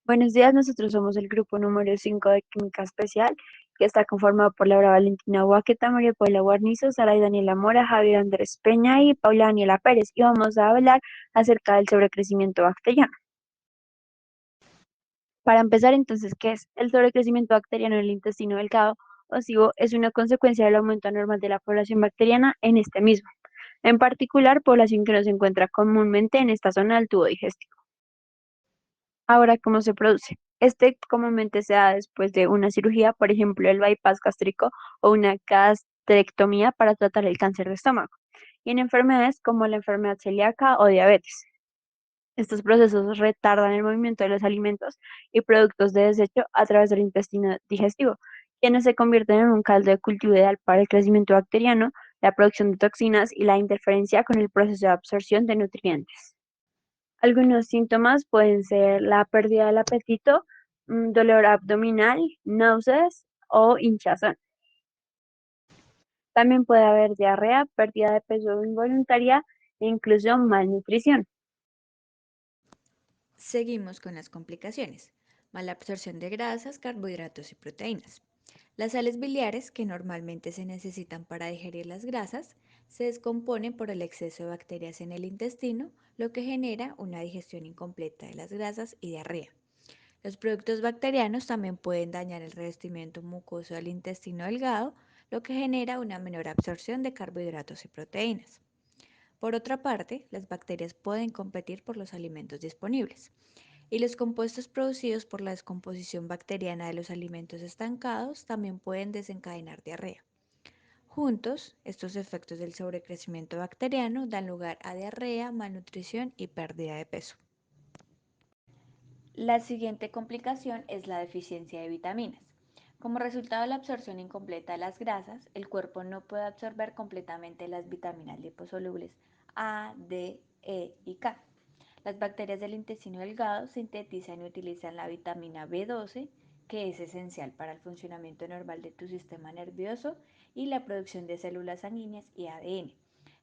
Buenos días, nosotros somos el grupo número 5 de Química Especial, que está conformado por Laura Valentina Huaqueta, María Paula Guarnizo, Sara y Daniela Mora, Javier Andrés Peña y Paula Daniela Pérez. Y vamos a hablar acerca del sobrecrecimiento bacteriano. Para empezar, entonces, ¿qué es? El sobrecrecimiento bacteriano en el intestino delgado o SIBO es una consecuencia del aumento anormal de la población bacteriana en este mismo, en particular población que no se encuentra comúnmente en esta zona del tubo digestivo. Ahora, ¿cómo se produce? Este comúnmente se da después de una cirugía, por ejemplo, el bypass gástrico o una gastrectomía para tratar el cáncer de estómago, y en enfermedades como la enfermedad celíaca o diabetes. Estos procesos retardan el movimiento de los alimentos y productos de desecho a través del intestino digestivo, quienes se convierten en un caldo de cultivo ideal para el crecimiento bacteriano, la producción de toxinas y la interferencia con el proceso de absorción de nutrientes. Algunos síntomas pueden ser la pérdida del apetito, dolor abdominal, náuseas o hinchazón. También puede haber diarrea, pérdida de peso involuntaria e incluso malnutrición. Seguimos con las complicaciones. Mala absorción de grasas, carbohidratos y proteínas. Las sales biliares, que normalmente se necesitan para digerir las grasas, se descomponen por el exceso de bacterias en el intestino, lo que genera una digestión incompleta de las grasas y diarrea. Los productos bacterianos también pueden dañar el revestimiento mucoso del intestino delgado, lo que genera una menor absorción de carbohidratos y proteínas. Por otra parte, las bacterias pueden competir por los alimentos disponibles y los compuestos producidos por la descomposición bacteriana de los alimentos estancados también pueden desencadenar diarrea. Juntos, estos efectos del sobrecrecimiento bacteriano dan lugar a diarrea, malnutrición y pérdida de peso. La siguiente complicación es la deficiencia de vitaminas. Como resultado de la absorción incompleta de las grasas, el cuerpo no puede absorber completamente las vitaminas liposolubles A, D, E y K. Las bacterias del intestino delgado sintetizan y utilizan la vitamina B12, que es esencial para el funcionamiento normal de tu sistema nervioso y la producción de células sanguíneas y ADN.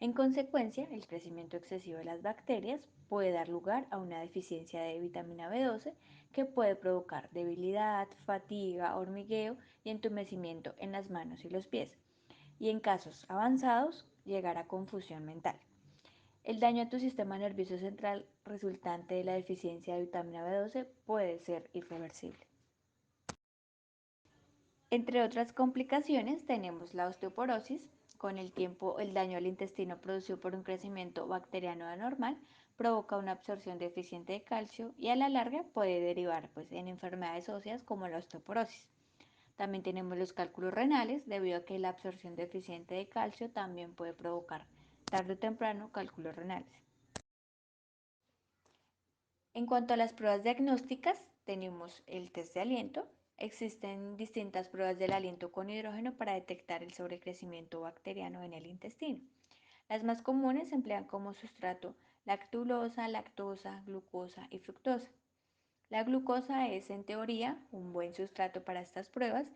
En consecuencia, el crecimiento excesivo de las bacterias puede dar lugar a una deficiencia de vitamina B12 que puede provocar debilidad, fatiga, hormigueo y entumecimiento en las manos y los pies. Y en casos avanzados, llegar a confusión mental. El daño a tu sistema nervioso central resultante de la deficiencia de vitamina B12 puede ser irreversible. Entre otras complicaciones tenemos la osteoporosis. Con el tiempo, el daño al intestino producido por un crecimiento bacteriano anormal provoca una absorción deficiente de calcio y a la larga puede derivar en enfermedades óseas como la osteoporosis. También tenemos los cálculos renales, debido a que la absorción deficiente de calcio también puede provocar tarde o temprano cálculos renales. En cuanto a las pruebas diagnósticas, tenemos el test de aliento. Existen distintas pruebas del aliento con hidrógeno para detectar el sobrecrecimiento bacteriano en el intestino. Las más comunes se emplean como sustrato lactulosa, lactosa, glucosa y fructosa. La glucosa es, en teoría, un buen sustrato para estas pruebas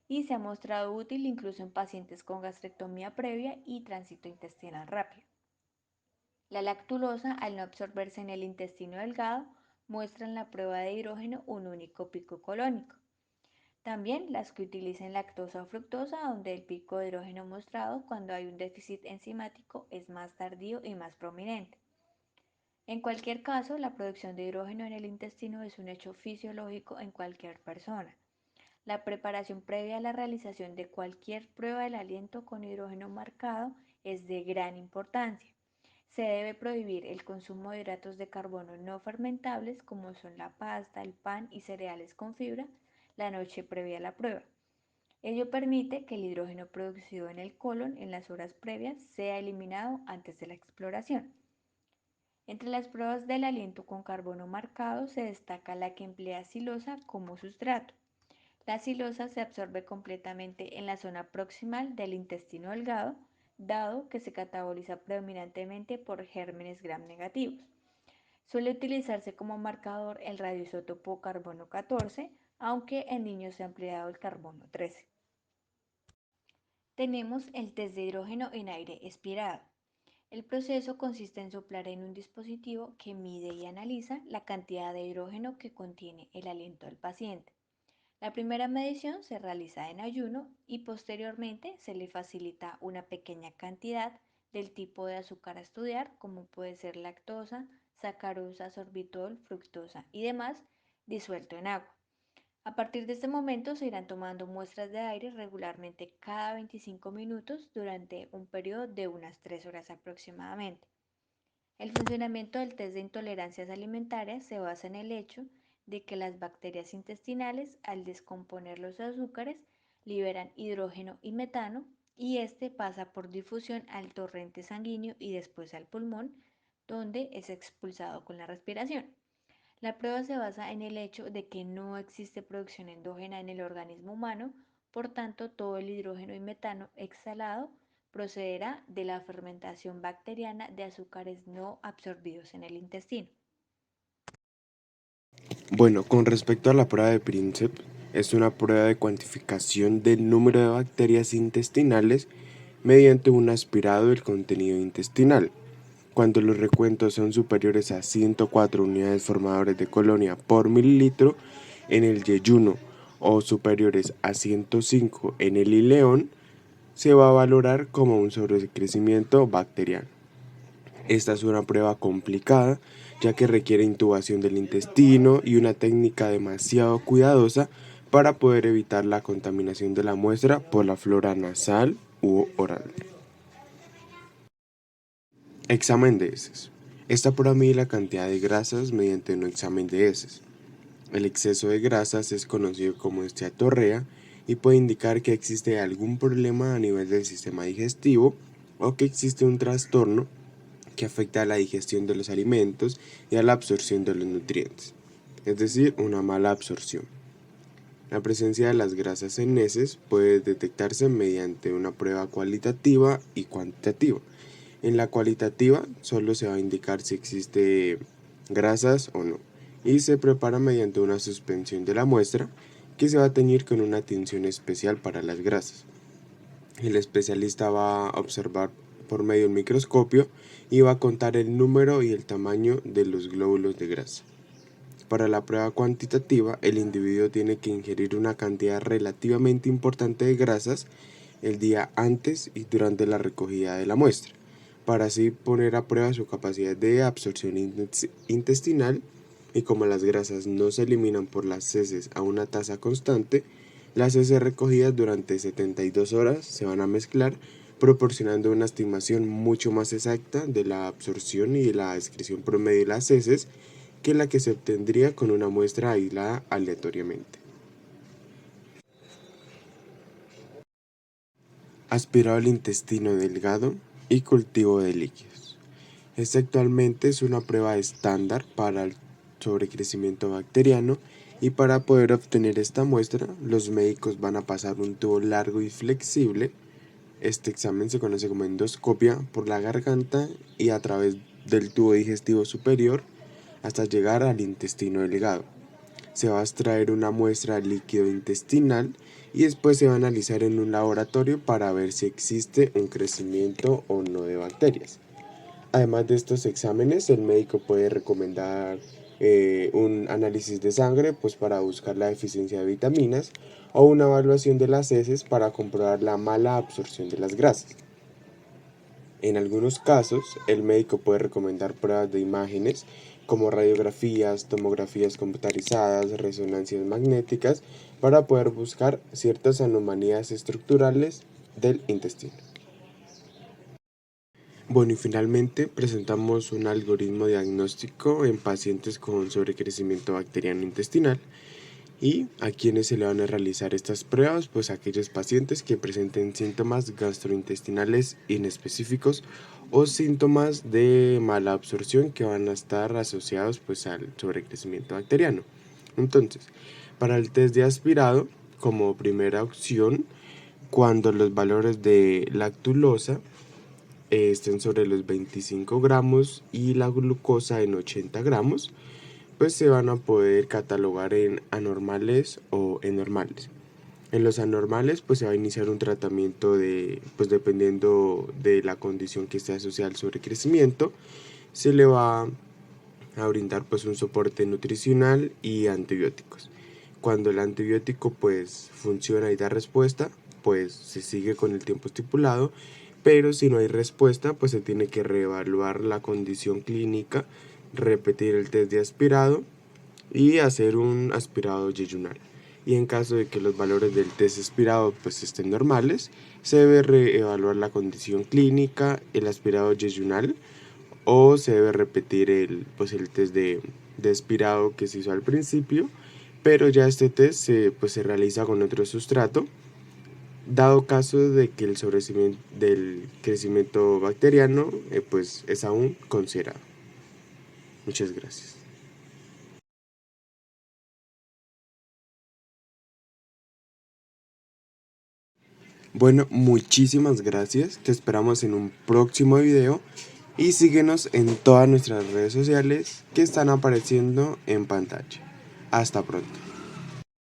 y se ha mostrado útil incluso en pacientes con gastrectomía previa y tránsito intestinal rápido. La lactulosa, al no absorberse en el intestino delgado, muestra en la prueba de hidrógeno un único pico colónico. También las que utilizan lactosa o fructosa, donde el pico de hidrógeno mostrado cuando hay un déficit enzimático es más tardío y más prominente. En cualquier caso, la producción de hidrógeno en el intestino es un hecho fisiológico en cualquier persona. La preparación previa a la realización de cualquier prueba del aliento con hidrógeno marcado es de gran importancia. Se debe prohibir el consumo de hidratos de carbono no fermentables como son la pasta, el pan y cereales con fibra la noche previa a la prueba. Ello permite que el hidrógeno producido en el colon en las horas previas sea eliminado antes de la exploración. Entre las pruebas del aliento con carbono marcado se destaca la que emplea silosa como sustrato. La silosa se absorbe completamente en la zona proximal del intestino delgado, dado que se cataboliza predominantemente por gérmenes gram negativos. Suele utilizarse como marcador el radioisótopo carbono 14, aunque en niños se ha empleado el carbono 13. Tenemos el test de hidrógeno en aire expirado. El proceso consiste en soplar en un dispositivo que mide y analiza la cantidad de hidrógeno que contiene el aliento del paciente. La primera medición se realiza en ayuno y posteriormente se le facilita una pequeña cantidad del tipo de azúcar a estudiar, como puede ser lactosa, sacarosa, sorbitol, fructosa y demás, disuelto en agua. A partir de este momento se irán tomando muestras de aire regularmente cada 25 minutos durante un periodo de unas 3 horas aproximadamente. El funcionamiento del test de intolerancias alimentarias se basa en el hecho de que las bacterias intestinales, al descomponer los azúcares, liberan hidrógeno y metano y este pasa por difusión al torrente sanguíneo y después al pulmón, donde es expulsado con la respiración. La prueba se basa en el hecho de que no existe producción endógena en el organismo humano, por tanto todo el hidrógeno y metano exhalado procederá de la fermentación bacteriana de azúcares no absorbidos en el intestino. Bueno, con respecto a la prueba de Princeps, es una prueba de cuantificación del número de bacterias intestinales mediante un aspirado del contenido intestinal. Cuando los recuentos son superiores a 104 unidades formadoras de colonia por mililitro en el yeyuno o superiores a 105 en el ileón, se va a valorar como un sobrecrecimiento bacteriano. Esta es una prueba complicada, ya que requiere intubación del intestino y una técnica demasiado cuidadosa para poder evitar la contaminación de la muestra por la flora nasal u oral. Examen de heces. Esta prueba mide la cantidad de grasas mediante un examen de heces. El exceso de grasas es conocido como esteatorrea y puede indicar que existe algún problema a nivel del sistema digestivo o que existe un trastorno que afecta a la digestión de los alimentos y a la absorción de los nutrientes, es decir, una mala absorción. La presencia de las grasas en heces puede detectarse mediante una prueba cualitativa y cuantitativa. En la cualitativa solo se va a indicar si existe grasas o no, y se prepara mediante una suspensión de la muestra que se va a teñir con una tinción especial para las grasas. El especialista va a observar por medio de un microscopio y va a contar el número y el tamaño de los glóbulos de grasa. Para la prueba cuantitativa, el individuo tiene que ingerir una cantidad relativamente importante de grasas el día antes y durante la recogida de la muestra, para así poner a prueba su capacidad de absorción intestinal, y como las grasas no se eliminan por las heces a una tasa constante, las heces recogidas durante 72 horas se van a mezclar, proporcionando una estimación mucho más exacta de la absorción y de la excreción promedio de las heces que la que se obtendría con una muestra aislada aleatoriamente. Aspirado al intestino delgado y cultivo de líquidos. Esta actualmente es una prueba estándar para el sobrecrecimiento bacteriano, y para poder obtener esta muestra, los médicos van a pasar un tubo largo y flexible. Este examen se conoce como endoscopia por la garganta y a través del tubo digestivo superior hasta llegar al intestino delgado. Se va a extraer una muestra de líquido intestinal y después se va a analizar en un laboratorio para ver si existe un crecimiento o no de bacterias. Además de estos exámenes, el médico puede recomendar un análisis de sangre, pues para buscar la deficiencia de vitaminas, o una evaluación de las heces para comprobar la mala absorción de las grasas. En algunos casos, el médico puede recomendar pruebas de imágenes como radiografías, tomografías computarizadas, resonancias magnéticas, para poder buscar ciertas anomalías estructurales del intestino. Bueno, y finalmente presentamos un algoritmo diagnóstico en pacientes con sobrecrecimiento bacteriano intestinal. ¿Y a quienes se le van a realizar estas pruebas? Pues a aquellos pacientes que presenten síntomas gastrointestinales inespecíficos o síntomas de mala absorción que van a estar asociados pues al sobrecrecimiento bacteriano. Entonces, para el test de aspirado, como primera opción, cuando los valores de lactulosa estén sobre los 25 gramos y la glucosa en 80 gramos, pues se van a poder catalogar en anormales o en normales. En los anormales, pues se va a iniciar un tratamiento pues dependiendo de la condición que esté asociada al sobrecrecimiento, se le va a brindar pues un soporte nutricional y antibióticos. Cuando el antibiótico pues funciona y da respuesta, pues se sigue con el tiempo estipulado, pero si no hay respuesta, pues se tiene que reevaluar la condición clínica, repetir el test de aspirado y hacer un aspirado yeyunal. Y en caso de que los valores del test aspirado pues estén normales, se debe reevaluar la condición clínica, el aspirado yeyunal, o se debe repetir el test de aspirado que se hizo al principio, pero ya este test se realiza con otro sustrato, dado caso de que el sobrecrecimiento del crecimiento bacteriano pues es aún considerado. Muchas gracias. Bueno, muchísimas gracias, te esperamos en un próximo video y síguenos en todas nuestras redes sociales que están apareciendo en pantalla. Hasta pronto.